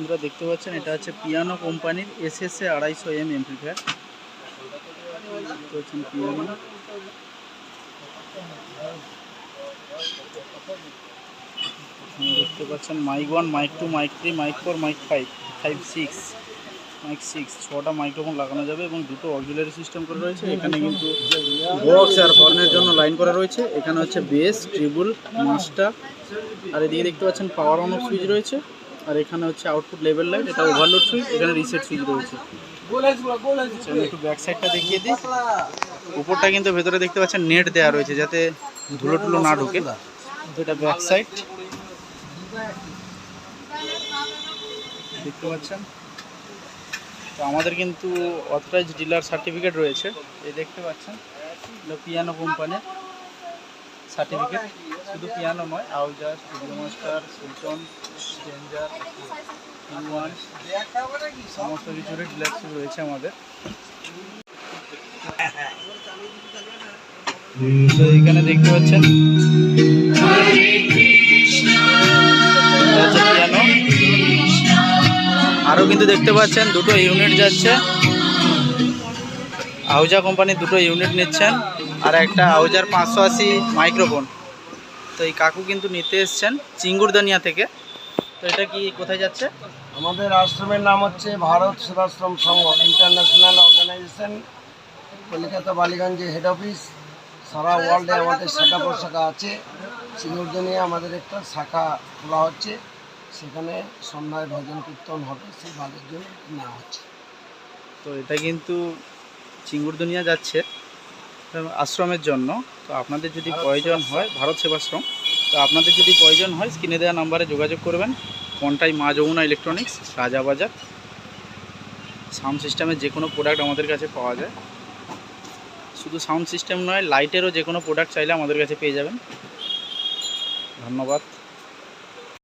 বন্ধুরা দেখতে পাচ্ছেন এটা হচ্ছে পিয়ানো কোম্পানির এসএসএ 250M এমপ্লিফায়ার। দেখতে পাচ্ছেন পিয়ানো, দেখতে পাচ্ছেন mic 1, mic 2, mic 3, mic 4, mic 5, mic 6 6টা মাইক্রোফোন লাগানো যাবে এবং দুটো অক্সিলারি সিস্টেম করে রয়েছে। এখানে কিন্তু বক্স আর হর্নের জন্য লাইন করা রয়েছে। এখানে হচ্ছে বেস, ট্রিবল, মাস্টার, আর এদিকে দেখতে পাচ্ছেন পাওয়ার অন অফ সুইচ রয়েছে। আর এখানে হচ্ছে আউটপুট লেভেল লাইট, এটা ওভারলোড সুইচ, এখানে রিসেট সুইচ রয়েছে। একটু ব্যাক সাইডটা দেখিয়ে দিই। উপরটা কিন্তু ভেতরে দেখতে পাচ্ছেন নেট দেওয়া রয়েছে যাতে ধুলো টুলো না ঢোকে। তো এটা ব্যাক সাইড দেখতে পাচ্ছেন। তো আমাদের কিন্তু অথরাইজ ডিলার সার্টিফিকেট রয়েছে, এই দেখতে পাচ্ছেন। এটা পিয়ানো কোম্পানির সার্টিফিকেট, শুধু পিয়ানো নয়, আউজা, স্টুডিও মাস্টার, সুলটন, ডেঞ্জার, ইনওয়ান, সমস্ত কিছুরই ডিলারশিপ রয়েছে আমাদের। তো এখানে দেখতে পাচ্ছেন পিয়ানো, আরও কিন্তু দেখতে পাচ্ছেন দুটো ইউনিট যাচ্ছে। আউজা কোম্পানির দুটো ইউনিট নিচ্ছেন আর একটা আউজার 580 মাইক্রোফোন। তো এই কাকু কিন্তু নিতে এসছেন চিঙ্গুরদানিয়া থেকে। তো এটা কি কোথায় যাচ্ছে? আমাদের আশ্রমের নাম হচ্ছে ভারত সেবাশ্রম সংঘ ইন্টারন্যাশনাল অর্গানাইজেশন, কলকাতা বালিগঞ্জে হেড অফিস। সারা ওয়ার্ল্ডে আমাদের শাখা প্রশাখা আছে। চিঙ্গুরদানিয়া আমাদের একটা শাখা খোলা হচ্ছে, সেখানে সন্ধ্যায় ভজন কীর্তন হবে, সেই ভাগের জন্য নেওয়া হচ্ছে। তো এটা কিন্তু চিঙ্গুরদানিয়া যাচ্ছে আশ্রমের জন্য। তো আপনাদের যদি প্রয়োজন হয়, ভারত সেবাশ্রম, তো আপনাদের যদি প্রয়োজন হয় স্ক্রিনে দেওয়া নাম্বারে যোগাযোগ করবেন। কোনটাই মা যমুনা ইলেকট্রনিক্স, রাজাবাজার। সাউন্ড সিস্টেমের যে কোনো প্রোডাক্ট আমাদের কাছে পাওয়া যায়। শুধু সাউন্ড সিস্টেম নয়, লাইটেরও যে কোনো প্রোডাক্ট চাইলে আমাদের কাছে পেয়ে যাবেন। ধন্যবাদ।